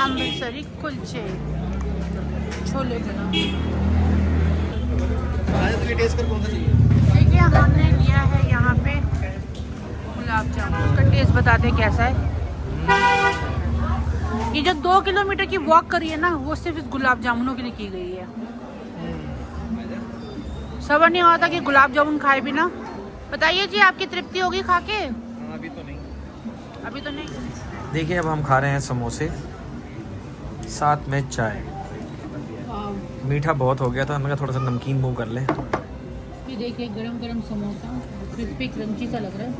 अमृतसरी कुलचे, छोले बना। देखिए हमने लिया है यहाँ पे गुलाब जामुन, उसका टेस्ट बताते कैसा है। ये जो 2 किलोमीटर की वॉक करी है ना, वो सिर्फ इस गुलाब जामुनों के लिए की गई है। सबर नहीं होता कि गुलाब जामुन खाए भी ना। बताइए जी, आपकी तृप्ति होगी खा के? अभी तो नहीं। अभी तो नहीं। देखिए अब हम खा रहे हैं समोसे, साथ में चाय। मीठा बहुत हो गया था, हमने कहा थोड़ा सा नमकीन मुँह कर ले। ये देखिए गरम गरम समोसा, क्रिस्पी क्रंची सा लग रहा है।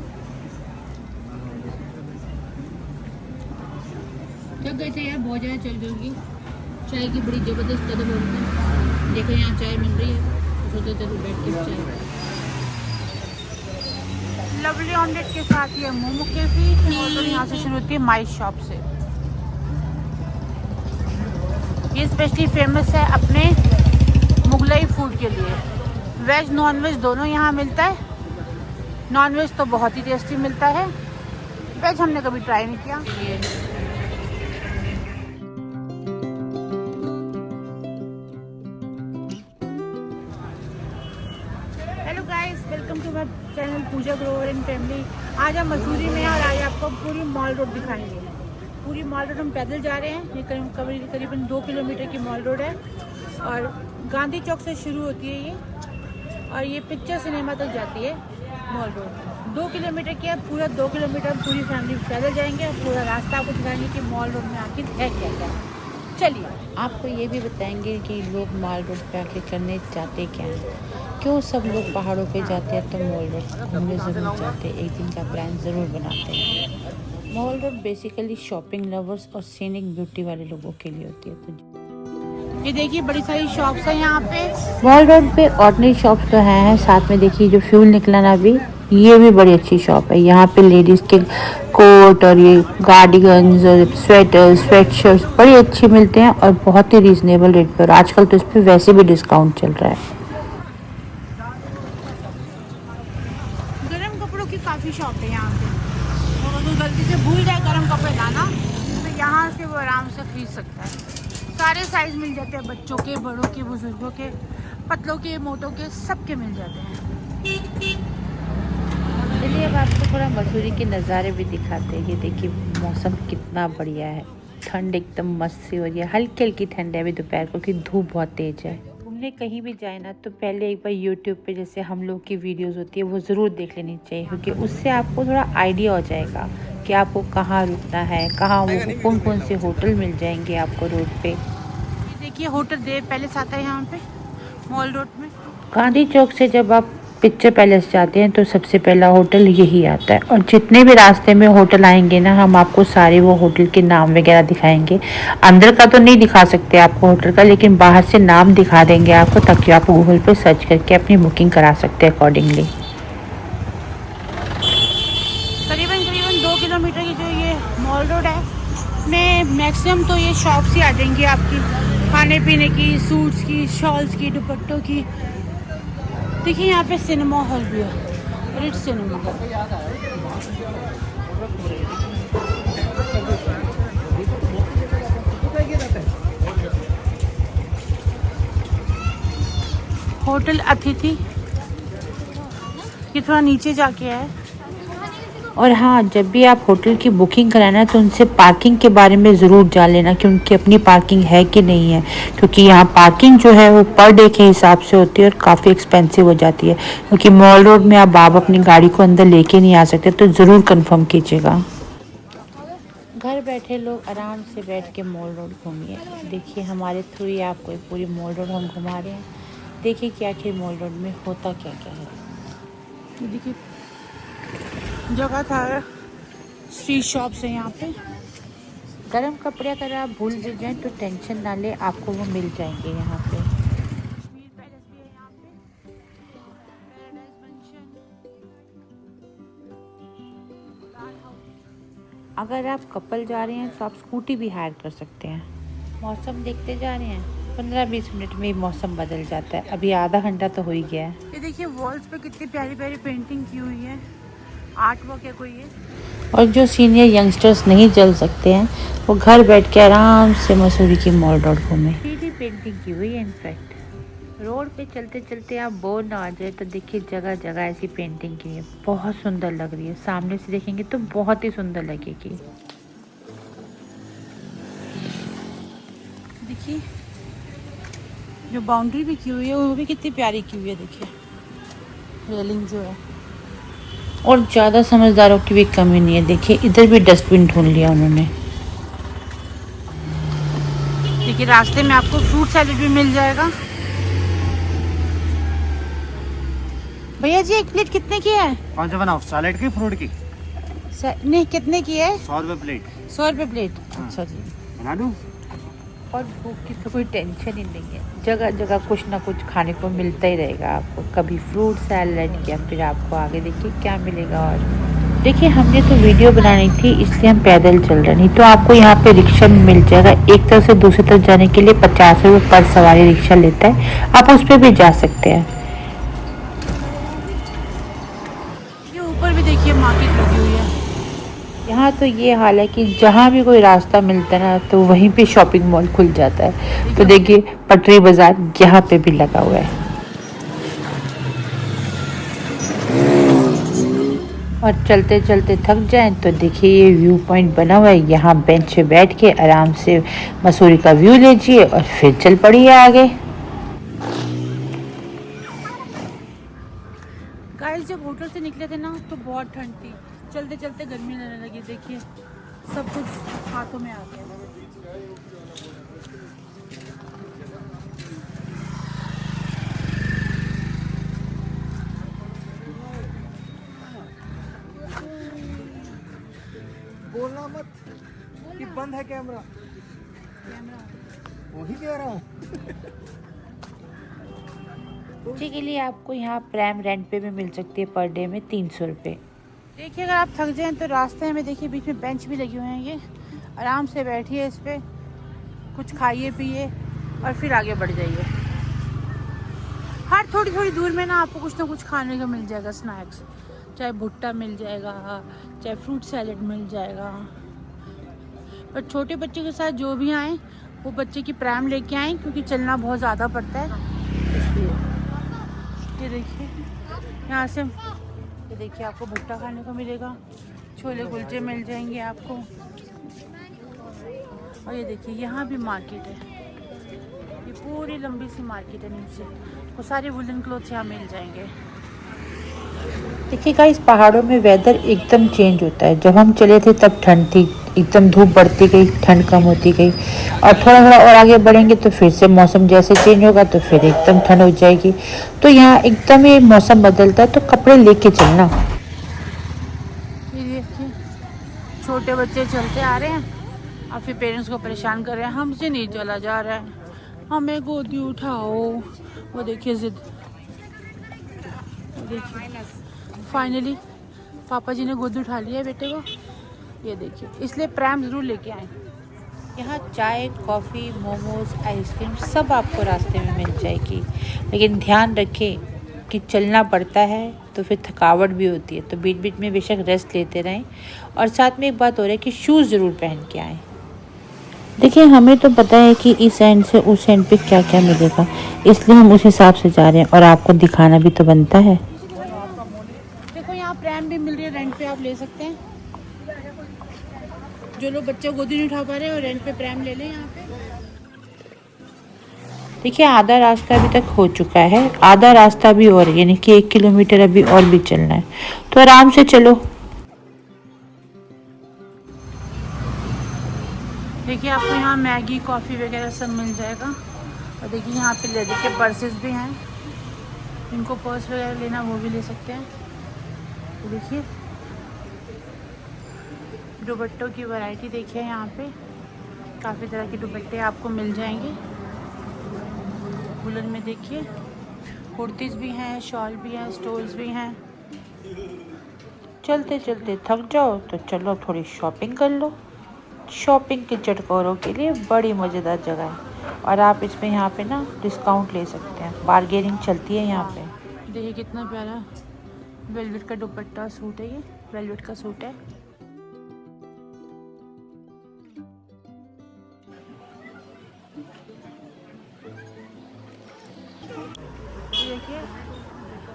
थक गए थे यार, बहुत ज़्यादा चल गई। चाय की बड़ी ज़बरदस्त कदम होती है। देखो यहाँ चाय मिल रही है, तो सोचा चलो बैठ के चाय। लवली ऑमलेट के साथ ये मोमो कैफी, और तो यहाँ से शुरू होती है माई शॉप से। ये स्पेशली फेमस है अपने मुगलई फूड के लिए। वेज नॉन वेज दोनों यहाँ मिलता है। नॉन वेज तो बहुत ही टेस्टी मिलता है, वेज हमने कभी ट्राई नहीं किया। Hello guys, welcome to my channel Pooja Grover and family. आज हम मसूरी में हैं और आज आपको पूरी मॉल रोड दिखाएंगे। पूरी मॉल रोड हम पैदल जा रहे हैं। ये करीबन 2 किलोमीटर की मॉल रोड है और गांधी चौक से शुरू होती है ये, और ये पिक्चर सिनेमा तक जाती है मॉल रोड। 2 किलोमीटर की है, पूरा 2 किलोमीटर हम पूरी फैमिली पैदल जाएंगे और पूरा रास्ता आपको दिखाएंगे कि मॉल रोड में आखिर है क्या क्या। चलिए आपको ये भी बताएंगे कि लोग मॉल रोड पे आके करने जाते क्या हैं, क्यों सब लोग पहाड़ों पे जाते हैं तो मॉल रोड घूमने ज़रूर जाते हैं, एक दिन का प्लान ज़रूर बनाते हैं। Mall road basically shopping lovers और सीनिक ब्यूटी वाले लोगों के लिए होती है। तो ये देखिए बड़ी सारी शॉप्स है यहाँ पे। मॉल रोड पे ऑर्डिनरी शॉप्स तो हैं, साथ में देखिए जो फ्यूल निकला ना अभी, ये भी बड़ी अच्छी शॉप है। यहाँ पे लेडीज़ के कोट और ये गार्डिगन्स और स्वेटर स्वेटशर्ट्स बड़ी अच्छी मिलते हैं और बहुत ही रीजनेबल रेट पर। आजकल तो इस पर वैसे भी डिस्काउंट चल रहा है। गर्म कपड़ों की काफ़ी शॉप है यहाँ पे, और अगर गलती से भूल जाए गर्म कपड़े लाना तो यहाँ से वो आराम से खरीद सकता है। सारे साइज मिल जाते हैं, बच्चों के, बड़ों के, बुजुर्गों के, पतलों के, मोटों के, सबके मिल जाते हैं। चलिए अब आपको थोड़ा मसूरी के नज़ारे भी दिखाते हैं। ये देखिए मौसम कितना बढ़िया है, ठंड एकदम मस्त सी हो रही है, हल्की हल्की ठंड है अभी दोपहर को, क्योंकि धूप बहुत तेज है। घूमने कहीं भी जाए ना तो पहले एक बार यूट्यूब पे जैसे हम लोग की वीडियोस होती है वो ज़रूर देख लेनी चाहिए, क्योंकि उससे आपको थोड़ा आइडिया हो जाएगा कि आपको कहाँ रुकना है, कहाँ कौन कौन से होटल मिल जाएंगे आपको रोड पे। ये देखिए होटल देव पैलेस आता है यहाँ पे मॉल रोड में। गांधी चौक से जब आप पिक्चर पैलेस जाते हैं तो सबसे पहला होटल यही आता है, और जितने भी रास्ते में होटल आएंगे ना हम आपको सारे वो होटल के नाम वगैरह दिखाएंगे। अंदर का तो नहीं दिखा सकते आपको होटल का, लेकिन बाहर से नाम दिखा देंगे आपको, ताकि आप गूगल पे सर्च करके अपनी बुकिंग करा सकते हैं अकॉर्डिंगली। करीबन 2 किलोमीटर की जो ये मॉल रोड है में मैक्सिमम तो ये शॉप्स ही आ जाएंगी आपकी, खाने पीने की, सूट्स की, शॉल्स की, दुपट्टों की। देखिए यहाँ पे सिनेमा हॉल भी है, रिच सिनेमा हॉल। होटल अतिथि ये थोड़ा नीचे जाके है। और हाँ, जब भी आप होटल की बुकिंग कराना तो उनसे पार्किंग के बारे में ज़रूर जान लेना कि उनकी अपनी पार्किंग है कि नहीं है, क्योंकि यहाँ पार्किंग जो है वो पर डे के हिसाब से होती है और काफ़ी एक्सपेंसिव हो जाती है, क्योंकि मॉल रोड में आप अपनी गाड़ी को अंदर लेके नहीं आ सकते, तो ज़रूर कंफर्म कीजिएगा। घर बैठे लोग आराम से बैठ के मॉल रोड घूमिए। देखिए हमारे थ्रू ही आपको पूरी मॉल रोड हम घुमा रहे हैं। देखिए कि आखिर मॉल रोड में होता क्या क्या है। देखिए जगह था, स्ट्रीट शॉप्स है यहाँ पे। गरम कपड़े अगर आप भूल भी जाएं तो टेंशन ना ले, आपको वो मिल जाएंगे यहाँ पे। अगर आप कपल जा रहे हैं तो आप स्कूटी भी हायर कर सकते हैं। मौसम देखते जा रहे हैं, 15-20 मिनट में ही मौसम बदल जाता है। अभी आधा घंटा तो हो ही गया है। ये देखिए वॉल्स पे कितनी प्यारी प्यारी पेंटिंग की हुई है, आर्ट वर्क है कोई ये। और जो सीनियर यंगस्टर्स नहीं चल सकते हैं वो घर बैठ के आराम से मसूरी की मॉल रोड घूमें। सीधी पेंटिंग की हुई है इनफैक्ट। रोड पे चलते चलते आप बोर ना आ जाए तो देखिए जगह जगह ऐसी पेंटिंग की है, बहुत सुंदर लग रही है। सामने से देखेंगे तो बहुत ही सुंदर लगेगी। देखिए जो बाउंड्री भी की हुई है वो भी कितनी प्यारी की हुई है। देखिए रेलिंग जो है, और ज़्यादा समझदारों की भी कमी नहीं है। देखिए इधर भी डस्टबिन ढूंढ लिया उन्होंने। देखिए रास्ते में आपको फ्रूट सैलेड भी मिल जाएगा। भैया जी एक प्लेट कितने की है? कौन सा बनाओ, सैलेड की फ्रूट की? नहीं कितने की है? 100 रुपये प्लेट। 100 रुपये प्लेट। अच्छा जी। बना दूँ? और भूख की तो कोई टेंशन ही नहीं है, जगह जगह कुछ ना कुछ खाने को मिलता ही रहेगा आपको। कभी फ्रूट सैलेड या फिर आपको आगे देखिए क्या मिलेगा। और देखिए हमने तो वीडियो बनानी थी इसलिए हम पैदल चल रहे, नहीं तो आपको यहाँ पे रिक्शा मिल जाएगा। एक तरफ से दूसरी तरफ जाने के लिए 50 रुपये पर सवारी रिक्शा लेता है, आप उस पर भी जा सकते हैं। ये ऊपर भी देखिए मार्केट लगी हुई है। यहाँ तो ये हाल है कि जहाँ भी कोई रास्ता मिलता है ना तो वहीं पे शॉपिंग मॉल खुल जाता है। तो देखिए पटरी बाजार यहाँ पे भी लगा हुआ है। और चलते चलते थक जाएं तो देखिए ये व्यू पॉइंट बना हुआ है। यहाँ बेंच पे बैठ के आराम से मसूरी का व्यू लीजिए और फिर चल पड़िए आगे। गाइस जब होटल से निकले थे ना तो बहुत ठंड थी, चलते चलते गर्मी लगने लगी। देखिए सब कुछ हाथों में आ गया। बोलना मत कि बंद है कैमरा। वही कह रहा हूँ। बच्चे के लिए आपको यहाँ प्रैम रेंट पे भी मिल सकती है, पर डे में 300 रुपये। देखिए अगर आप थक जाएं तो रास्ते में देखिए बीच में बेंच भी लगी हुए हैं। ये आराम से बैठिए इस पे, कुछ खाइए पिए और फिर आगे बढ़ जाइए। हर थोड़ी थोड़ी दूर में ना आपको कुछ ना कुछ खाने का मिल जाएगा स्नैक्स, चाहे भुट्टा मिल जाएगा, चाहे फ्रूट सैलेड मिल जाएगा। पर छोटे बच्चे के साथ जो भी आए वो बच्चे की प्रैम लेके आए क्योंकि चलना बहुत ज़्यादा पड़ता है इसलिए। ये देखिए यहाँ से, ये देखिए आपको भुट्टा खाने को मिलेगा, छोले कुलचे मिल जाएंगे आपको। और ये देखिए यहाँ भी मार्केट है, ये पूरी लंबी सी मार्केट है नीचे, वो सारे वुलन क्लोथ्स यहाँ मिल जाएंगे। देखिएगा इस पहाड़ों में वेदर एकदम चेंज होता है। जब हम चले थे तब ठंड थी, एकदम धूप बढ़ती गई, ठंड कम होती गई, और थोड़ा थोड़ा और आगे बढ़ेंगे तो फिर से मौसम जैसे चेंज होगा तो फिर एकदम ठंड हो जाएगी। तो यहाँ एकदम ही मौसम बदलता है, तो कपड़े लेके चलना। ये देखिए छोटे बच्चे चलते आ रहे हैं और फिर पेरेंट्स को परेशान कर रहे हैं, हमसे नहीं चला जा रहा है, हमें गोदी उठाओ। वो देखिए जिद। देखिए फाइनली पापा जी ने गोदी उठा लिया है बेटे को। ये देखिए इसलिए प्रैम ज़रूर लेके आए। यहाँ चाय, कॉफ़ी, मोमोज, आइसक्रीम सब आपको रास्ते में मिल जाएगी, लेकिन ध्यान रखें कि चलना पड़ता है तो फिर थकावट भी होती है, तो बीच बीच में बेशक रेस्ट लेते रहें। और साथ में एक बात हो रही है कि शूज़ ज़रूर पहन के आएँ। देखिए हमें तो पता है कि इस एंड से उस एंड पे क्या क्या मिलेगा, इसलिए हम उस हिसाब से जा रहे हैं और आपको दिखाना भी तो बनता है। देखो यहाँ प्रैम भी मिल रही है, रेंट पे आप ले सकते हैं। जो लोग बच्चे गोदी नहीं उठा पा रहे हैं और रेंट पे प्रैम ले लें यहाँ पे। देखिए आधा रास्ता अभी तक हो चुका है, आधा रास्ता भी और, यानी कि 1 किलोमीटर अभी और भी चलना है, तो आराम से चलो। देखिए आपको यहाँ मैगी, कॉफ़ी वगैरह सब मिल जाएगा। और देखिए यहाँ पे लेदर के पर्सेस भी हैं, इनको पर्स वगैरह लेना वो भी ले सकते हैं। तो देखिए दुपट्टों की वैरायटी देखिए, यहाँ पे काफ़ी तरह के दुपट्टे आपको मिल जाएंगे। वुलन में देखिए कुर्तीज़ भी हैं, शॉल भी हैं, स्टोल्स भी हैं। चलते चलते थक जाओ तो चलो थोड़ी शॉपिंग कर लो। शॉपिंग के चटकोरों के लिए बड़ी मज़ेदार जगह है, और आप इसमें यहाँ पे ना डिस्काउंट ले सकते हैं, बार्गेनिंग चलती है यहाँ पे। देखिए कितना प्यारा वेलवेट का दुपट्टा सूट है, ये वेलवेट का सूट है।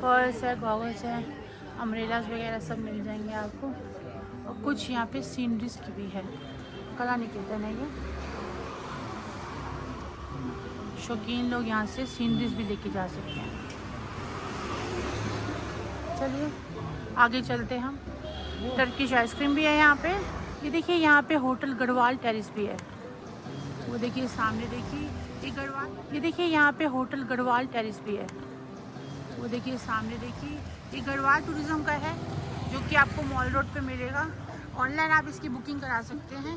पर्स है, गॉगल्स है, अम्ब्रेलास वगैरह सब मिल जाएंगे आपको। और कुछ यहाँ पे सीनरीज की भी है। कला निकेतन है ये। शौकीन लोग यहाँ से सीनरीज भी लेके जा सकते हैं। चलिए आगे चलते हैं हम। टर्किश आइसक्रीम भी है यहाँ पे। ये देखिए यहाँ पे होटल गढ़वाल टेरेस भी है। वो देखिए सामने देखिए ये गढ़वाल। ये देखिए यहाँ पे होटल गढ़वाल टेरेस भी है। वो देखिए सामने देखिए ये गढ़वाल टूरिज्म का है, जो कि आपको मॉल रोड पे मिलेगा। ऑनलाइन आप इसकी बुकिंग करा सकते हैं।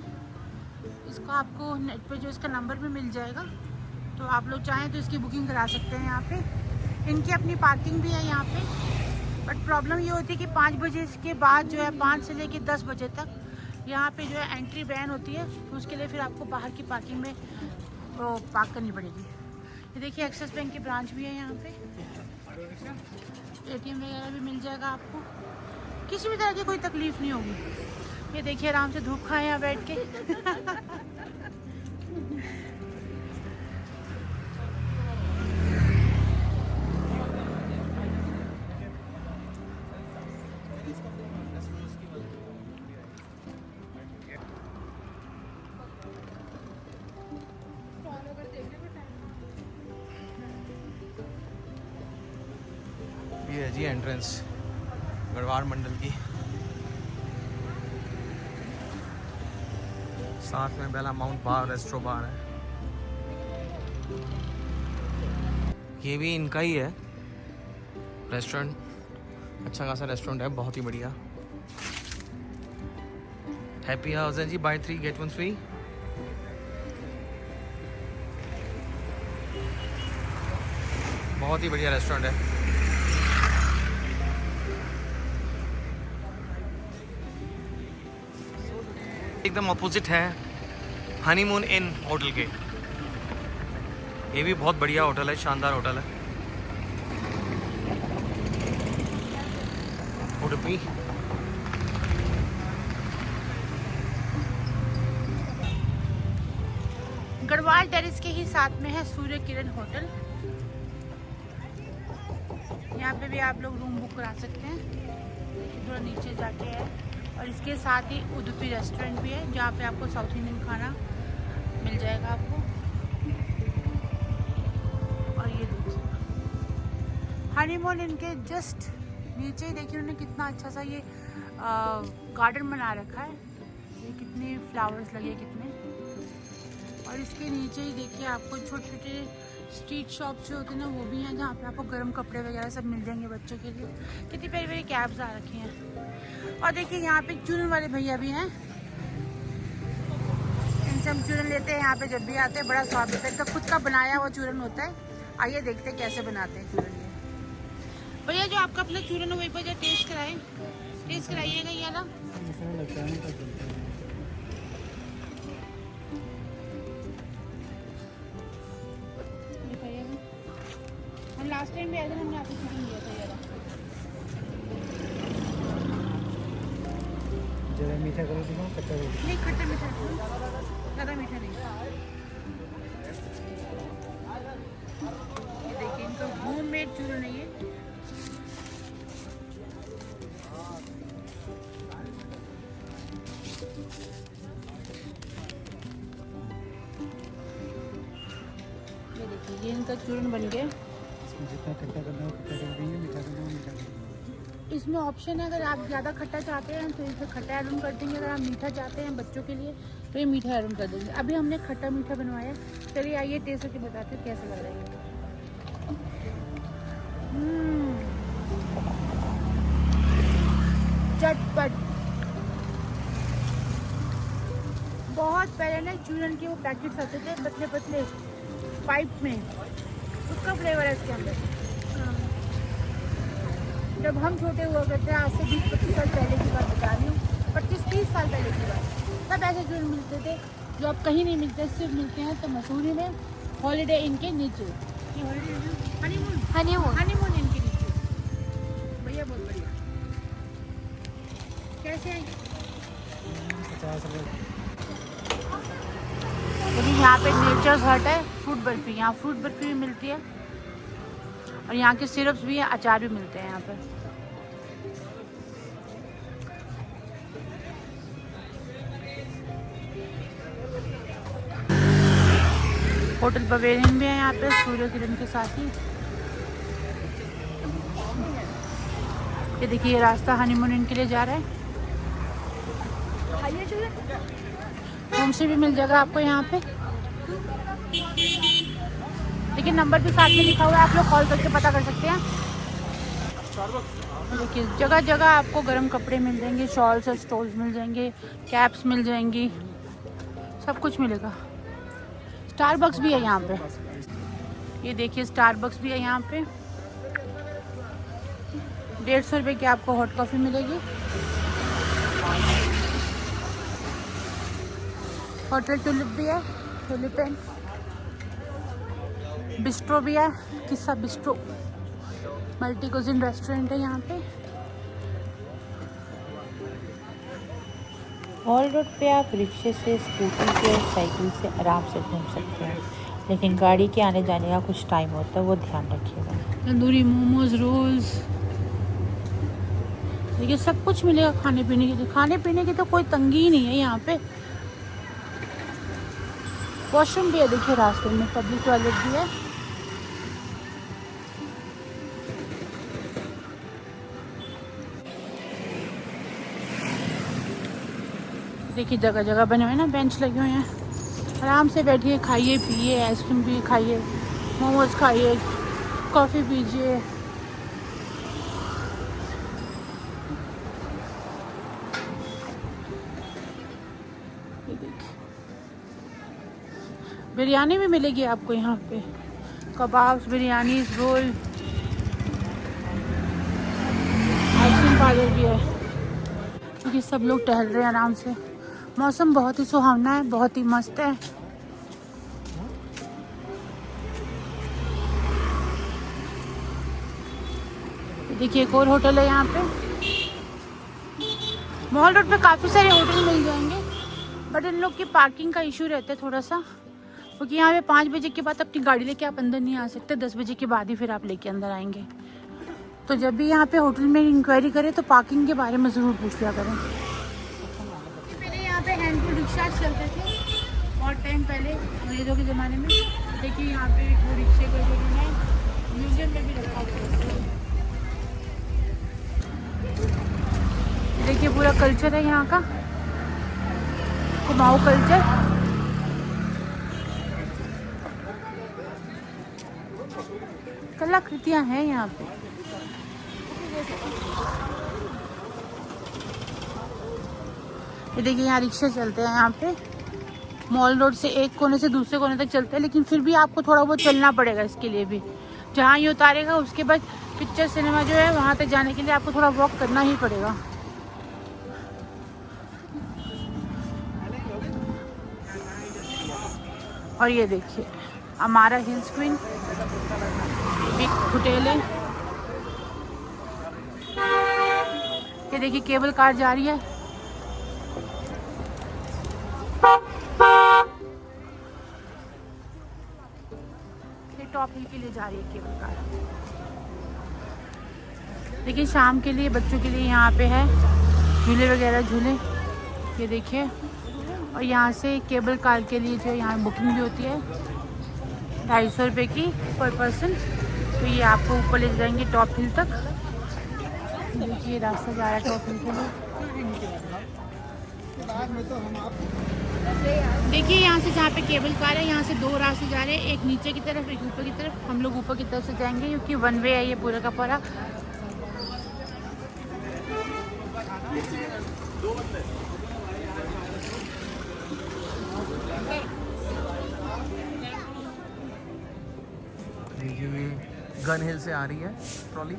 इसको आपको नेट पे जो इसका नंबर भी मिल जाएगा, तो आप लोग चाहें तो इसकी बुकिंग करा सकते हैं। यहाँ पे इनकी अपनी पार्किंग भी है यहाँ पे, बट प्रॉब्लम ये होती है कि 5 बजे के बाद जो है 5 से लेकर 10 बजे तक यहाँ पे जो है एंट्री बैन होती है। तो उसके लिए फिर आपको बाहर की पार्किंग में पार्क करनी पड़ेगी। ये देखिए एक्सिस बैंक की ब्रांच भी है यहाँ पे। ATM वगैरह भी मिल जाएगा आपको। किसी भी तरह की कोई तकलीफ नहीं होगी। ये देखिए आराम से धूप खाएं यहाँ बैठ के। ये है जी एंट्रेंस गढ़वाल मंडल की। साथ में बेला माउंट बार रेस्टो बार है। ये भी इनका ही है रेस्टोरेंट। अच्छा खासा रेस्टोरेंट है, बहुत ही बढ़िया। हैप्पी हाउस है जी, बाय 3 गेट 1 फ्री। बहुत ही बढ़िया रेस्टोरेंट है। एकदम अपोजिट है हनीमून इन होटल के। ये भी बहुत बढ़िया होटल है, शानदार होटल है। उडुपी गढ़वाल टेरेस के ही साथ में है सूर्य किरण होटल। यहाँ पे भी आप लोग रूम बुक करा सकते हैं। थोड़ा नीचे जाके है। और इसके साथ ही उडुपी रेस्टोरेंट भी है, जहाँ पे आपको साउथ इंडियन खाना मिल जाएगा आपको। और ये देखिए हनीमून इनके जस्ट नीचे ही देखिए उन्होंने कितना अच्छा सा ये गार्डन बना रखा है। ये कितने फ्लावर्स लगे कितने। और इसके नीचे ही देखिए आपको छोटे छोटे स्ट्रीट शॉप जो होते हैं ना, वो भी हैं, जहाँ पे आपको गर्म कपड़े वगैरह सब मिल जाएंगे बच्चों के लिए। कितनी प्यारी प्यारी कैब्स आ रखी हैं। और देखिए यहाँ पे चूरन वाले भैया भी हैं। इनसे हम चूरन लेते हैं यहाँ पे जब भी आते हैं। बड़ा स्वाद होता है इनका, खुद का बनाया हुआ चूरन होता है। आइए देखते हैं कैसे बनाते हैं चूरन ये। भैया जो आपका अपना चूरन है वही पर टेस्ट कराएं, टेस्ट कराइएगा ये ना। हम लास्ट टाइम भी आए थे, हमने आपको चूरन लिया था ये वाला। जरा मीठा करो दिखाओ, खट्टा करो। नहीं खट्टा मीठा, ज़्यादा मीठा नहीं। ये देखिए इनका होममेड चूरन है ये। ये देखिए ये इनका चूरन बन गया। इसमें जितना खट्टा करना हो खट्टा कर देंगे, मीठा करना हो मीठा कर देंगे। इसमें ऑप्शन है, अगर आप ज़्यादा खट्टा चाहते हैं तो इसमें खट्टा ऐड ऑन कर देंगे। अगर आप मीठा चाहते हैं बच्चों के लिए तो ये मीठा ऐड ऑन कर देंगे। अभी हमने खट्टा मीठा बनवाया। चलिए आइए टेस्ट करके बताते हैं कैसा लग रहा है। चटपट। बहुत पहले ना चूरन के वो पैकेट्स आते थे पतले पतले पाइप में, उसका फ्लेवर है इसके अंदर। जब हम छोटे हुआ करते हैं, आज से 20-25 साल पहले की बात बता रही हूँ, 25-30 साल पहले की बात, तब ऐसे चूरन मिलते थे जो अब कहीं नहीं मिलते। सिर्फ मिलते हैं तो मसूरी में हॉलीडे इन के नीचे। हनीमून हनीमून हनीमून इन के नीचे। भैया बहुत बढ़िया। कैसे है? 50 रुपये। यहाँ पे नेचर्स हट है, फ्रूट बर्फी। यहाँ फ्रूट बर्फी भी मिलती है। और यहाँ के सिरप्स भी हैं, अचार भी मिलते हैं यहाँ पर। होटल पवेलियन भी है यहाँ पे सूर्य किरण के साथ ही। ये देखिए ये रास्ता हनीमून के लिए जा रहा है। होम स्टे भी मिल जाएगा आपको यहाँ पे, लेकिन नंबर भी साथ में लिखा हुआ है, आप लोग कॉल करके पता कर सकते हैं। देखिए जगह जगह आपको गर्म कपड़े मिल जाएंगे, शॉल्स और स्टोल्स मिल जाएंगे, कैप्स मिल जाएंगी, सब कुछ मिलेगा। स्टारबक्स भी है यहाँ पे, ये देखिए स्टारबक्स भी है यहाँ पे। 150 रुपये की आपको हॉट कॉफ़ी मिलेगी। होटल टुलिप भी है, टुलिप एंड बिस्ट्रो भी है, किस्सा बिस्ट्रो मल्टी कुजिन रेस्टोरेंट है यहाँ पे। मॉल रोड पे आप रिक्शे से, स्कूटी से और साइकिल से आराम से घूम सकते हैं, लेकिन गाड़ी के आने जाने का कुछ टाइम होता है, वो ध्यान रखिएगा। तंदूरी मोमोज, रोल्स, देखिए सब कुछ मिलेगा खाने पीने की। खाने पीने की तो कोई तंगी ही नहीं है यहाँ पे। वॉशरूम भी है देखिए रास्ते में, पब्लिक टॉयलेट भी है। देखिए जगह जगह बने हुए हैं ना, बेंच लगे हुए हैं, आराम से बैठिए, खाइए पिए, आइसक्रीम भी खाइए, मोमोज खाइए, कॉफ़ी पीजिए। बिरयानी भी मिलेगी आपको यहाँ पे, kebabs, biryani, roll, ice cream parlour भी है। क्योंकि सब लोग टहल रहे हैं आराम से। मौसम बहुत ही सुहावना है, बहुत ही मस्त है। देखिए एक और होटल है यहाँ पे। मॉल रोड पे काफ़ी सारे होटल मिल जाएंगे, बट इन लोग की पार्किंग का इशू रहता है थोड़ा सा, क्योंकि यहाँ पे 5 बजे के बाद अपनी गाड़ी लेके आप अंदर नहीं आ सकते। 10 बजे के बाद ही फिर आप लेके अंदर आएंगे। तो जब भी यहाँ पे होटल में इंक्वायरी करें तो पार्किंग के बारे में ज़रूर पूछ लिया करें। पहले यहाँ पे हैंडपुल रिक्शा चलते थे बहुत टाइम पहले, अंग्रेज़ों के ज़माने में। देखिए यहाँ पे वो रिक्शे को जो है म्यूजियम में भी रखा हुआ है। देखिए पूरा कल्चर है यहाँ का, कुमाऊँ कल्चर। कलाकृतियाँ हैं यहाँ पे। ये देखिए यहाँ रिक्शे चलते हैं यहाँ पे, मॉल रोड से एक कोने से दूसरे कोने तक चलते हैं, लेकिन फिर भी आपको थोड़ा बहुत चलना पड़ेगा इसके लिए भी। जहाँ ये उतारेगा उसके बाद पिक्चर सिनेमा जो है वहाँ तक जाने के लिए आपको थोड़ा वॉक करना ही पड़ेगा। और ये देखिए अमारा हिल्स क्वीन एक होटल है। ये देखिए केबल कार जा रही है। ये टॉप हिल के लिए जा रही है केबल कार। देखिए शाम के लिए बच्चों के लिए यहाँ पे है झूले वगैरह झूले, ये देखिए। और यहाँ से केबल कार के लिए जो यहाँ बुकिंग भी होती है 250 रुपये की पर पर्सन। तो ये आपको ऊपर ले जाएंगे टॉप हिल तक। देखिए रास्ता जा रहा है टॉप हिल के लिए। देखिए यहाँ से जहाँ पे केबल कार है, यहाँ से 2 रास्ते जा रहे हैं, एक नीचे की तरफ एक ऊपर की तरफ। हम लोग ऊपर की तरफ से जाएंगे क्योंकि 1 वे है ये पूरा का पूरा। गन हिल से आ रही है ट्रॉली।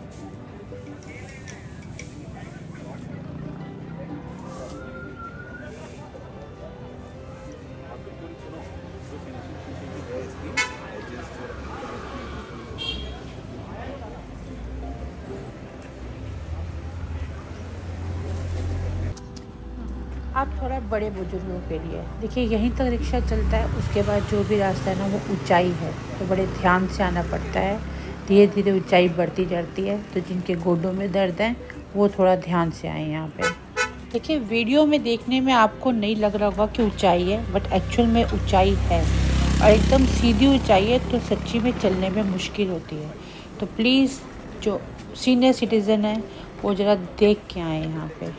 आप थोड़ा बड़े बुजुर्गों के लिए देखिए यहीं तक रिक्शा चलता है, उसके बाद जो भी रास्ता है ना वो ऊंचाई है, तो बड़े ध्यान से आना पड़ता है। धीरे धीरे ऊंचाई बढ़ती जाती है, तो जिनके गोडों में दर्द है वो थोड़ा ध्यान से आए यहाँ पे। देखिए वीडियो में देखने में आपको नहीं लग रहा होगा कि ऊंचाई है, बट एक्चुअल में ऊंचाई है और एकदम सीधी ऊंचाई है, तो सच्ची में चलने में मुश्किल होती है। तो प्लीज़ जो सीनियर सिटीज़न है वो ज़रा देख के आए यहाँ पे।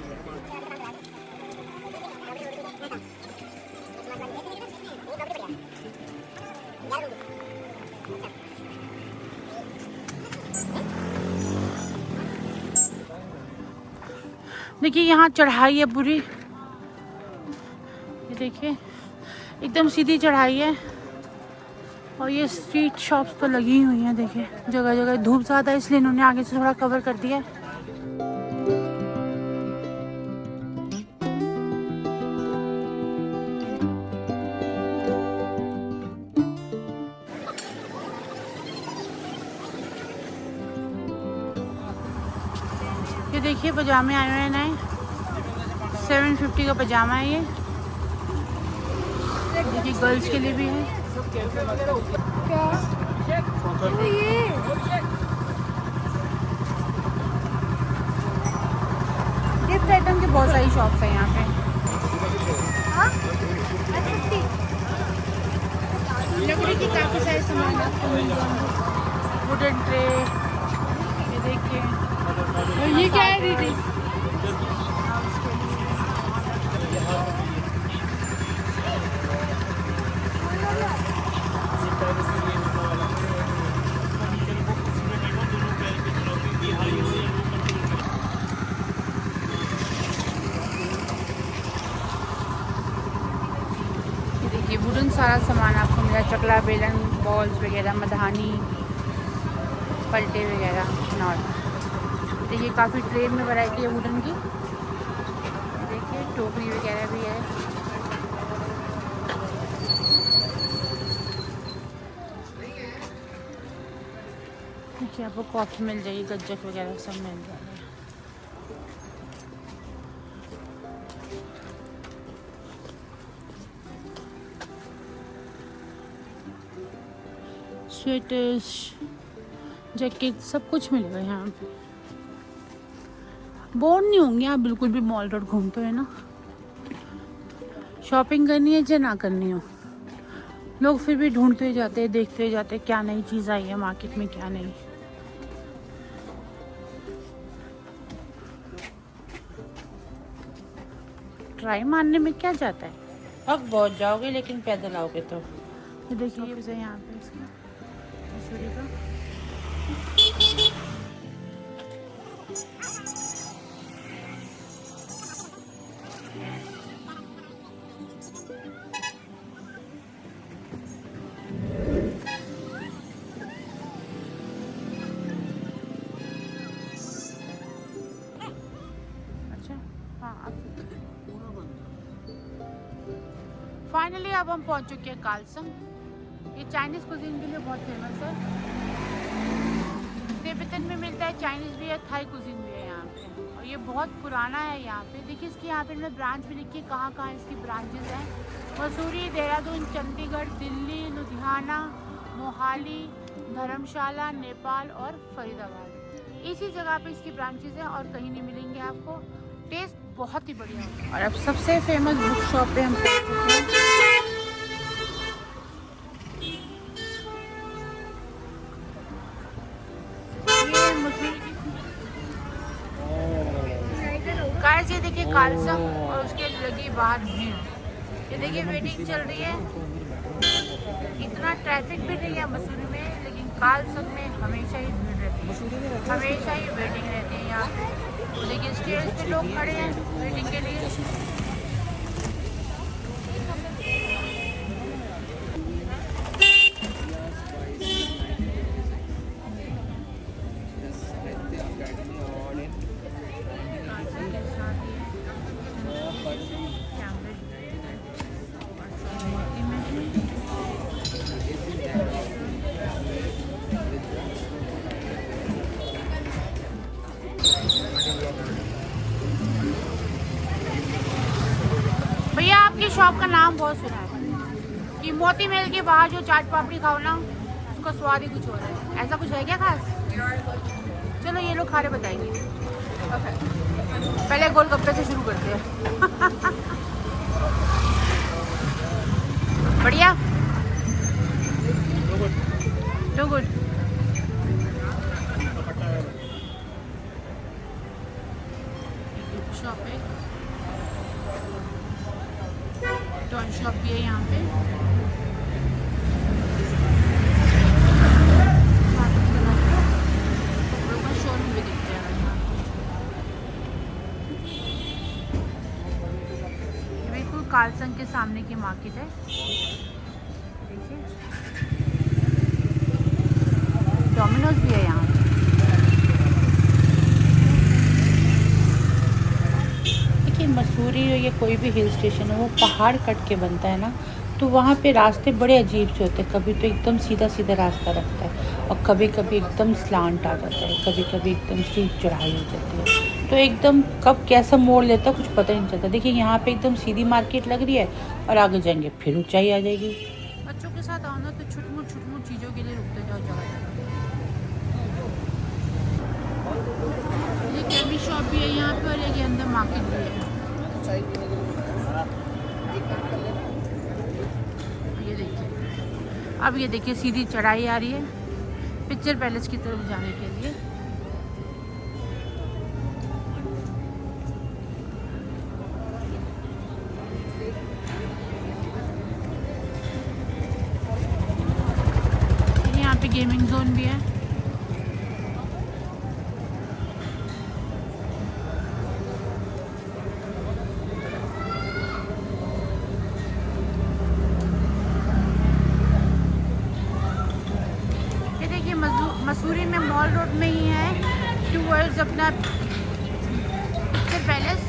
देखिए यहाँ चढ़ाई है पूरी, ये देखिए एकदम सीधी चढ़ाई है और ये स्ट्रीट शॉप्स तो लगी हुई हैं। देखिए जगह जगह धूप ज़्यादा है इसलिए इन्होंने आगे से थोड़ा कवर कर दिया है। ये देखिए पजामे आए हुए हैं नए, 750 का पजामा है ये। देखिए गर्ल्स के लिए भी है। गिफ्ट आइटम की बहुत सारी शॉप्स है यहाँ पे। लकड़ी की काफ़ी सारे सामान आपको मिल जाएंगे, वुडन ट्रे, ये देखिए। ये क्या है दीदी? देखिए वुडन सारा सामान आपको मिला, चकला बेलन, बॉल्स वगैरह, मधानी, पलटे वगैरह नॉर्मल। देखिए काफ़ी ट्रे में वैरायटी है वुडन की। देखिए टोकरी वगैरह भी है। देखिए आपको कॉफ़ी मिल जाएगी, गज्जक वगैरह सब मिल जाएगा। स्वेटर्स, जैकेट सब कुछ मिलेगा यहाँ पे। बोर नहीं होंगे आप बिल्कुल भी मॉल रोड घूमते हुए ना। शॉपिंग करनी है या ना करनी हो, लोग फिर भी ढूंढते हुए जाते हैं, देखते हुए जाते हैं क्या नई चीज़ आई है मार्केट में, क्या नहीं। ट्राई मारने में क्या जाता है, अब बहुत जाओगे लेकिन पैदल आओगे तो। ये देखिए यहाँ पे इसका मसूरी का। फाइनली अब हम पहुंच चुके हैं कालसंग। ये चाइनीज़ कुजीन के लिए बहुत फेमस है। तिब्बतन में मिलता है, चाइनीज़ भी है, थाई कुजीन भी है यहाँ पे, और ये बहुत पुराना है यहाँ पे। देखिए इसकी यहाँ पे इन्होंने ब्रांच भी लिखी है, कहाँ कहाँ इसकी ब्रांचेज हैं। मसूरी, देहरादून, चंडीगढ़, दिल्ली, लुधियाना, मोहाली, धर्मशाला, नेपाल और फरीदाबाद। इसी जगह पे इसकी ब्रांचेज हैं और कहीं नहीं मिलेंगे आपको। टेस्ट बहुत ही बढ़िया होता है। और अब सबसे फेमस बुक शॉप पे हम पहुंच चुके हैं। ये मसूरी की गाइस, ये देखिए कालसंग और उसके लगी बाहर भीड़। ये देखिए वेटिंग चल रही है। इतना ट्रैफिक भी नहीं है मसूरी में, लेकिन कालसंग में हमेशा ही भीड़ रहती है, हमेशा ही वेटिंग रहती है यहाँ पे। देखिए स्टेज पे लोग खड़े हैं वेटिंग के लिए। भैया आपकी शॉप का नाम बहुत सुना है कि मोती महल के बाहर जो चाट पापड़ी खाओ ना, का स्वाद ही कुछ हो रहा है। ऐसा कुछ है क्या खास? चलो ये लोग खा रहे बताएंगे। पहले गोलगप्पे से शुरू करते हैं। बढ़िया, टू गुड। शॉप है, टॉय शॉप भी है यहाँ पे। शोरूम भी दिखते हैं यहाँ। बिल्कुल कार्लसन के सामने की मार्केट है। देखिए डोमिनोज भी है यहाँ। देखिए मसूरी हो या कोई भी हिल स्टेशन हो, वो पहाड़ कट के बनता है ना, तो वहाँ पे रास्ते बड़े अजीब से होते हैं। कभी तो एकदम सीधा सीधा रास्ता रखता है और कभी कभी एकदम स्लांट आ जाता है, कभी कभी एकदम स्टीप चढ़ाई हो जाती है। तो एकदम कब कैसा मोड़ लेता है कुछ पता ही नहीं चलता। देखिए यहाँ पे एकदम सीधी मार्केट लग रही है और आगे जाएंगे फिर ऊंचाई आ जाएगी। बच्चों के साथ आओ ना तो छुटमुट चीज़ों के लिए रुकते जाओ जगह जगह। ये कैमी शॉप भी है यहाँ पे और एक अंदर मार्केट भी है। अब ये देखिए सीधी चढ़ाई आ रही है पिक्चर पैलेस की तरफ जाने के लिए। यहाँ पे गेमिंग जोन भी है। मसूरी में मॉल रोड में ही है टूवर्ड्स अपना पिक्चर पैलेस।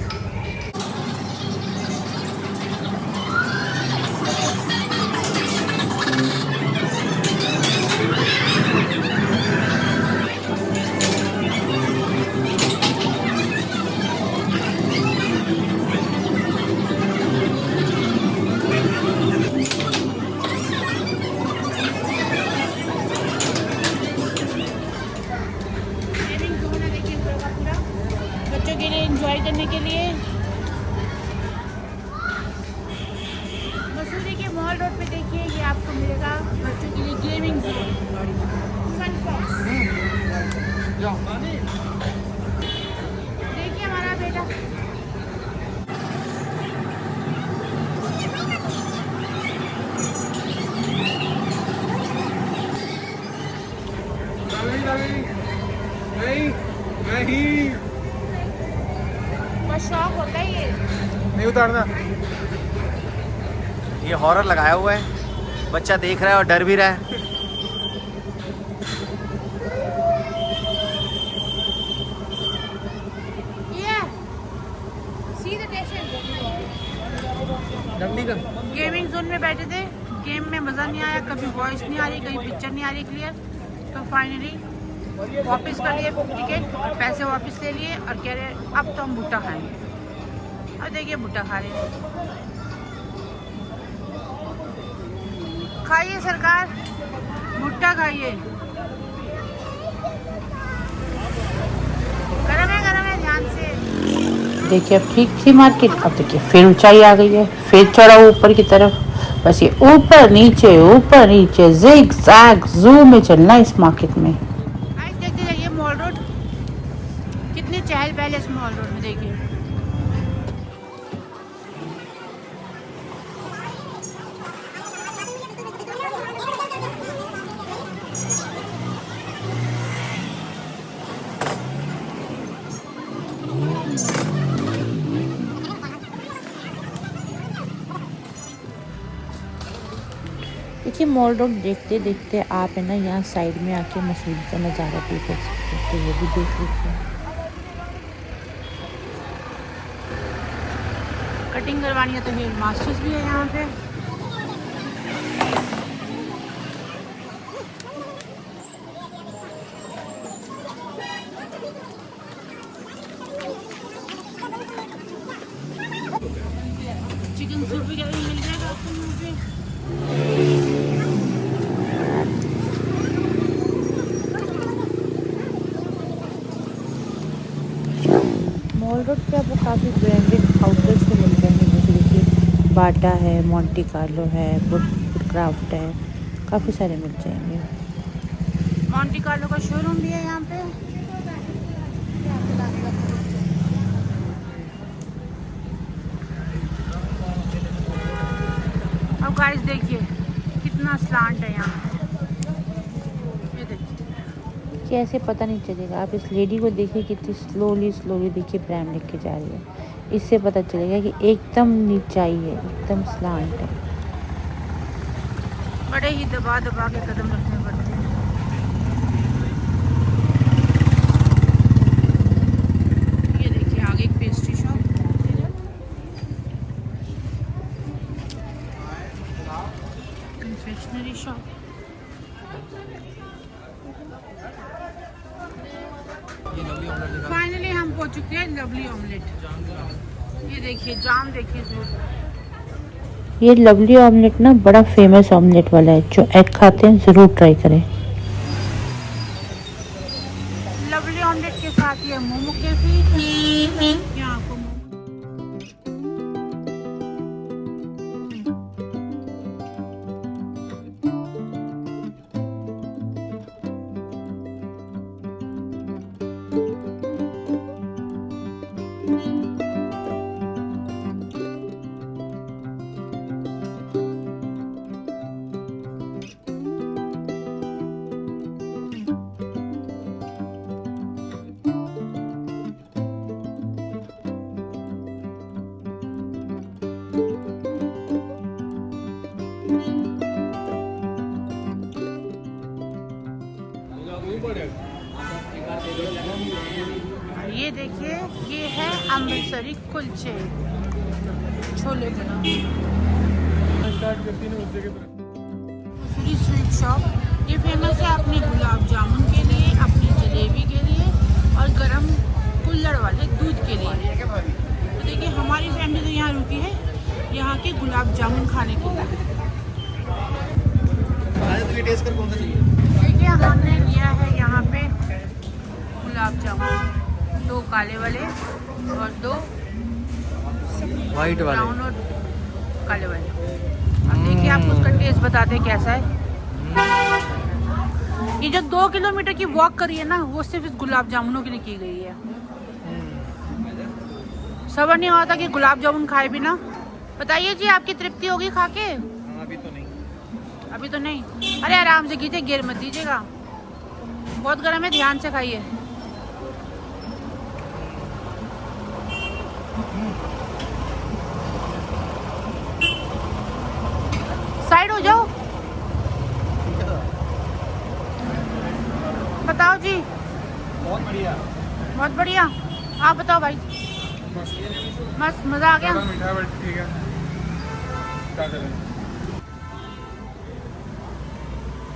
के लिए एंजॉय करने के लिए मसूरी के मॉल रोड पे देखिए ये आपको मिलेगा बच्चों के लिए गेमिंग जोन, फन बॉक्स। देखिए हमारा बेटा नहीं शौक होता है ये नहीं उतारना। ये हॉरर लगाया हुआ है, बच्चा देख रहा है और डर भी रहा है। गेमिंग जोन में बैठे थे, गेम में मज़ा नहीं आया, कभी वॉइस नहीं आ रही, कभी पिक्चर नहीं आ रही क्लियर। तो फाइनली वापस कर लिए टिकट और पैसे वापस ले लिए और कह रहे अब तो हम भुट्टा खाएंगे। और देखिए भुट्टा खा रहे हैं। खाइए सरकार, भुट्टा खाइए, गरम है ध्यान से। देखिए अब ठीक थी मार्केट, अब देखिए फिर ऊंचाई आ गई है, फिर चढ़ा ऊपर की तरफ। बस ये ऊपर नीचे जिग जैग जूम में चलना है इस मार्केट में। देखते जाइए मॉल रोड, कितनी चहल पहल है इस मॉल रोड में। देखिए देखिए मॉल रोड देखते देखते आप है ना यहाँ साइड में आके मसूरी का नज़ारा भी देख सकते हैं, तो वो भी देख लीजिए। कटिंग करवानी है तो हेयर मास्टर्स भी है यहाँ पे। चिकन सूप वगैरह मिल जाएगा आपको यहाँ पे। रोड पे आपको काफ़ी ब्रांडेड आउटलेट्स भी मिल जाएंगे, जैसे देखिए बाटा है, मोंटी कार्लो है, वुडक्राफ्ट है, काफ़ी सारे मिल जाएंगे। मोंटी कार्लो का शोरूम भी है यहाँ पे। अब गाइस देखिए कितना स्लांट है यहाँ पे, ये देखिए। कि ऐसे पता नहीं चलेगा, आप इस लेडी को देखिए कितनी स्लोली देखिए ब्रांड लेके जा रही है, इससे पता चलेगा कि एकदम नीचाई है, एकदम स्लांट है। बड़े ही दबा दबा के कदम रखने पड़ते हैं। ये देखिए आगे एक pastry shop, confectionery shop. Finally हम पहुंच चुके हैं लवली ऑमलेट। ये देखिए जाम देखिए जरूर। ये लवली ऑमलेट ना बड़ा फेमस ऑमलेट वाला है, जो एग खाते हैं ज़रूर ट्राई करें। लवली ऑमलेट के साथ ये मोमो कैफी, यहाँ आपको ये देखिए, ये है अमृतसरी कुलचे छोले बना। स्वीट शॉप ये फेमस है अपने गुलाब जामुन के लिए, अपनी जलेबी के लिए और गरम कुल्हड़ वाले दूध के लिए। तो देखिए हमारी फैमिली तो यहाँ रुकी है यहाँ के गुलाब जामुन खाने के लिए। देखिए हमने लिया है यहाँ पे गुलाब जामुन, 2 काले वाले और 2 वाइट वाले, ब्राउन और काले वाले। अब देखिए आपको उसका टेस्ट बताते हैं कैसा है। ये जो 2 किलोमीटर की वॉक करी है ना, वो सिर्फ इस गुलाब जामुनों के लिए की गई है। सबर नहीं आता कि गुलाब जामुन खाए भी ना। बताइए जी आपकी तृप्ति होगी खा के? अभी तो नहीं। अभी तो नहीं। अरे आराम से कीजिए, गिर मत दीजिएगा, बहुत गर्म है, ध्यान से खाइए। साइड हो जाओ। बताओ जी। बहुत बढ़िया। बहुत बढ़िया। आप बताओ भाई। मस्त, मजा आ गया। मीठा बट ठीक है, क्या करें।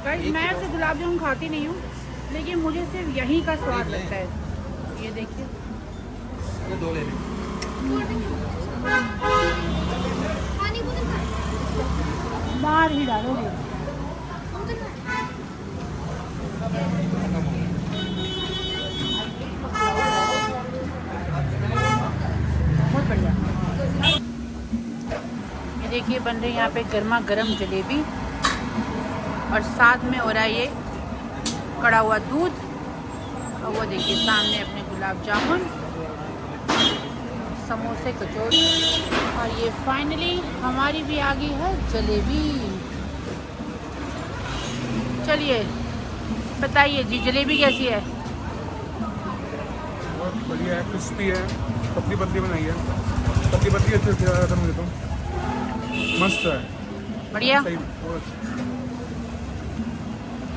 गाइस मैं ऐसे गुलाब जामुन खाती नहीं हूँ, लेकिन मुझे सिर्फ यहीं का स्वाद लगता है। ये देखिए, ये 2 ले लें। मार ही डालोगे। बहुत बढ़िया। ये देखिए बन रही है यहाँ पे गर्मा गर्म जलेबी और साथ में हो रहा है ये कड़ा हुआ दूध, और वो देखिए सामने अपने गुलाब जामुन, समोसे, कचौड़ी, और ये फाइनली हमारी भी आ गई है जलेबी। चलिए बताइए जी, जलेबी कैसी है? बहुत बढ़िया है, क्रिस्पी है, पतली पतली बनाई है, पतली पतली अच्छे से ज़्यादा मुझे तो मस्त है, बढ़िया। सही, बहुत अच्छा।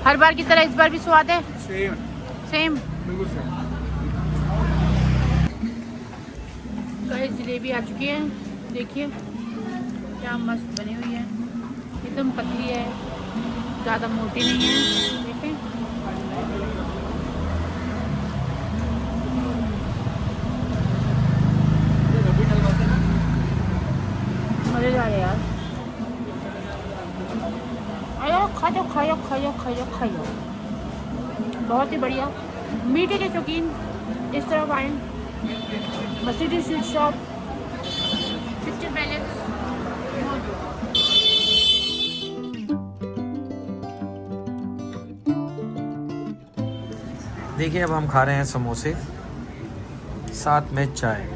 हर बार की तरह इस बार भी स्वाद है सेम सेम। बिल्कुल सेम। गाइस जलेबी आ चुकी है, देखिए क्या मस्त बनी हुई है, एकदम पतली है, ज़्यादा मोटी नहीं है। देखिए मज़ेदार है यार। आयो खाओ खाओ खाओ खाओ खाओ, बहुत ही बढ़िया। मीठे के शौकीन इस तरफ आए Mercedes sweet shop, picture palace. देखिए अब हम खा रहे हैं समोसे, साथ में चाय।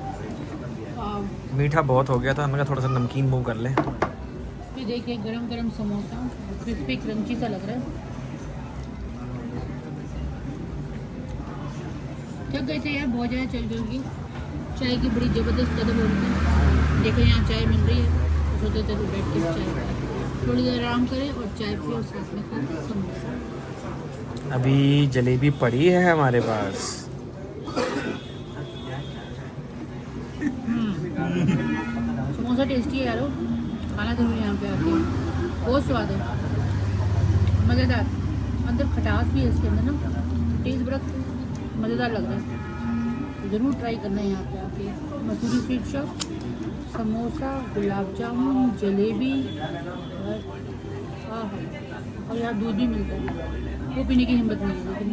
मीठा बहुत हो गया था, हमने कहा थोड़ा सा नमकीन मुँह कर लें। ये देखिए गरम गरम समोसा, क्रिस्पी क्रंची सा लग रहा है। थक गए थे यार, बहुत ज़्यादा चल चल की। चाय की बड़ी ज़बरदस्त कदम हो रही है। देखो यहाँ चाय मिल रही है, तो सोचते थे बैठ के चाय खाएं, थोड़ी देर आराम करें और चाय पिए और साथ में खाएं समोसा। अभी जलेबी पड़ी है हमारे पास। समोसा टेस्टी है यारो, खाना जरूर यहाँ पे आके, बहुत स्वाद है, मज़ेदार। अंदर खटास भी है इसके अंदर ना, टेस्ट बड़ा मज़ेदार लग रहा है। ज़रूर ट्राई करना है यहाँ पे आके। मसूरी स्वीट शॉप, समोसा, गुलाब जामुन, जलेबी और यहाँ दूध भी मिलता है, वो पीने की हिम्मत नहीं है लेकिन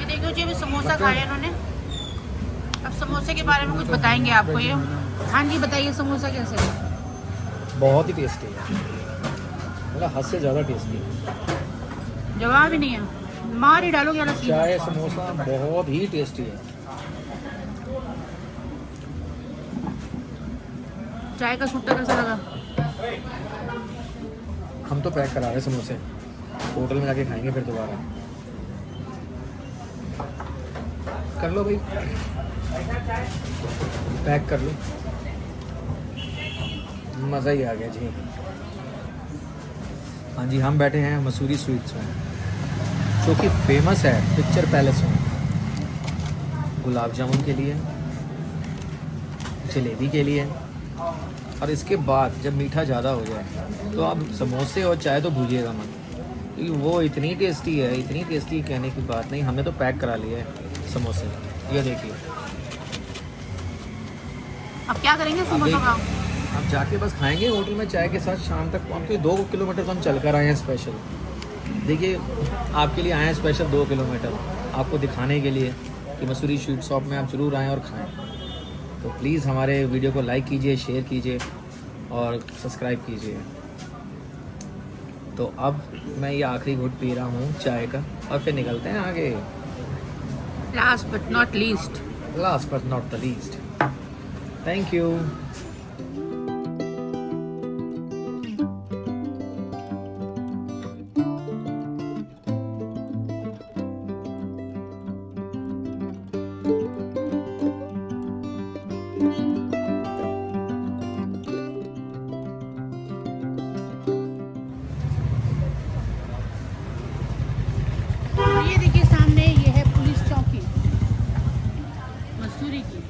ये देखो जी अभी समोसा खाया इन्होंने। अब समोसे के बारे में कुछ बताएंगे आपको ये। हाँ जी बताइए, समोसा कैसे है? बहुत ही टेस्टी है, मतलब हद से ज़्यादा टेस्टी है। जवाब ही नहीं है, मार ही डालोगे वाला सीन। चाय समोसा बहुत ही टेस्टी है। चाय का सूटा कैसा लगा? हम तो पैक करा रहे समोसे, होटल में जाके खाएंगे फिर दोबारा। कर लो भाई, पैक कर लो, मज़ा ही आ गया जी। हाँ जी, हम बैठे हैं मसूरी स्वीट्स में, जो कि फेमस है पिक्चर पैलेस में, गुलाब जामुन के लिए, जलेबी के लिए। और इसके बाद जब मीठा ज़्यादा हो जाए तो आप समोसे और चाय तो भूलिएगा मत, क्योंकि वो इतनी टेस्टी है, इतनी टेस्टी कहने की बात नहीं। हमने तो पैक करा लिए है समोसे, ये देखिए। अब क्या करेंगे समोसा का? अब जाके बस खाएंगे होटल में चाय के साथ शाम तक। हमको 2 किलोमीटर तो हम चल कर आए हैं स्पेशल। देखिए आपके लिए आए हैं स्पेशल 2 किलोमीटर, आपको दिखाने के लिए कि मसूरी स्वीट शॉप में आप ज़रूर आएँ और खाएँ। तो प्लीज़ हमारे वीडियो को लाइक कीजिए, शेयर कीजिए और सब्सक्राइब कीजिए। तो अब मैं ये आखिरी घुट पी रहा हूँ चाय का और फिर निकलते हैं आगे। Last but not least, last but not the least, thank you. ये देखिए सामने ये है पुलिस चौकी मसूरी की।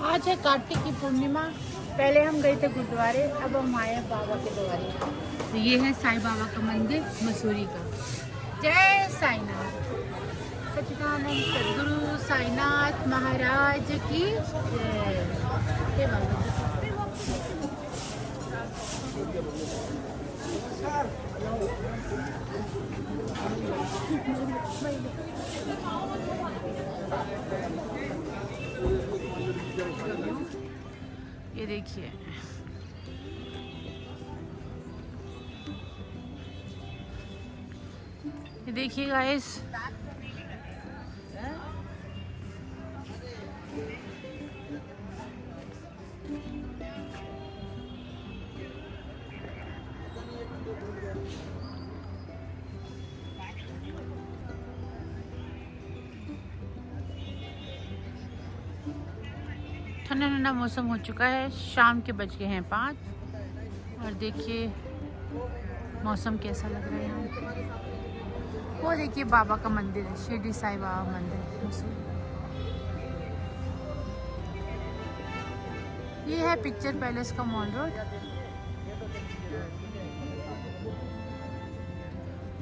आज है कार्तिक की पूर्णिमा। पहले हम गए थे गुरुद्वारे, अब हम आए हैं बाबा के द्वारे। तो ये है साईं बाबा का मंदिर मसूरी का। जय साईनाथ, सच्चिदानंद सद्गुरु साईनाथ महाराज की जय। हे बाबा। ये देखिए ये देखिए गाइस, ठंडा ठंडा मौसम हो चुका है। शाम के बज गए हैं 5 और देखिए मौसम कैसा लग रहा है यहाँ पे। वो देखिए बाबा का मंदिर है, शिरडी साईं बाबा मंदिर मसूरी। ये है पिक्चर पैलेस का मॉल रोड।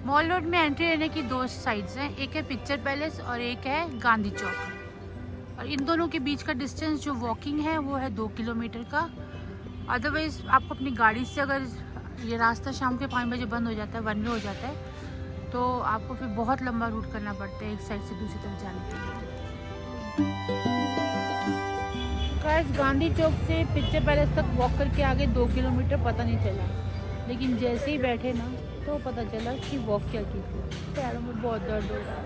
मॉल रोड में एंट्री लेने की दो साइड्स हैं, एक है पिक्चर पैलेस और एक है गांधी चौक। और इन दोनों के बीच का डिस्टेंस जो वॉकिंग है वो है 2 किलोमीटर का। अदरवाइज़ आपको अपनी गाड़ी से, अगर ये रास्ता शाम के 5 बजे बंद हो जाता है, 1 वे हो जाता है, तो आपको फिर बहुत लंबा रूट करना पड़ता है एक साइड से दूसरी तरफ जाने के लिए। गाइस, गांधी चौक से पिक्चर पैलेस तक वॉक करके आगे 2 किलोमीटर पता नहीं चला, लेकिन जैसे ही बैठे ना तो पता चला कि वॉक क्या की थी। पैरों में बहुत दर्द हो रहा है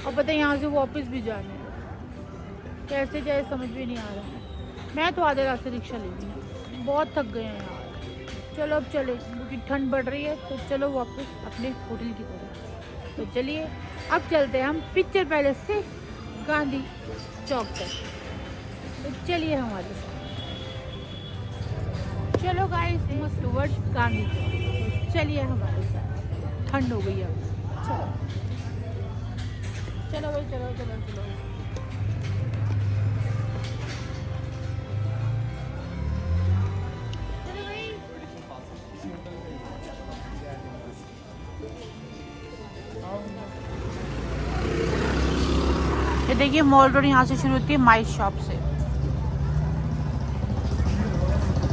और पता है यहाँ से वापस भी जाना है, कैसे जाए समझ भी नहीं आ रहा है। मैं तो आधे रास्ते रिक्शा ले ली, बहुत थक गए हैं यार। चलो अब चले, क्योंकि ठंड बढ़ रही है, तो चलो वापस अपने होटल की तरफ। तो चलिए अब चलते हैं हम पिक्चर पैलेस से गांधी चौक तक। तो चलिए हमारे साथ, चलो गाइस, मस्त टुवर्ड्स गांधी चौक। तो चलिए हमारे साथ, ठंड हो गई अब। चलो चलो भाई, चलो चलो चलो। ये देखिए मॉल रोड यहाँ से शुरू होती है माई शॉप से।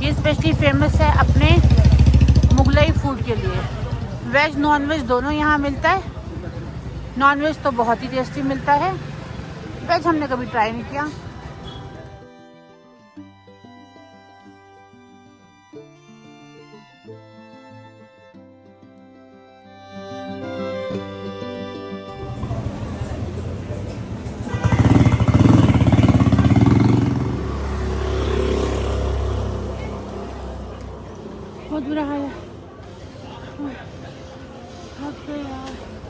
ये स्पेशली फेमस है अपने मुगलई फूड के लिए। वेज नॉन वेज दोनों यहाँ मिलता है। नॉन वेज तो बहुत ही टेस्टी मिलता है, वेज हमने कभी ट्राई नहीं किया। बहुत बुरा हाल है, थक गए यार।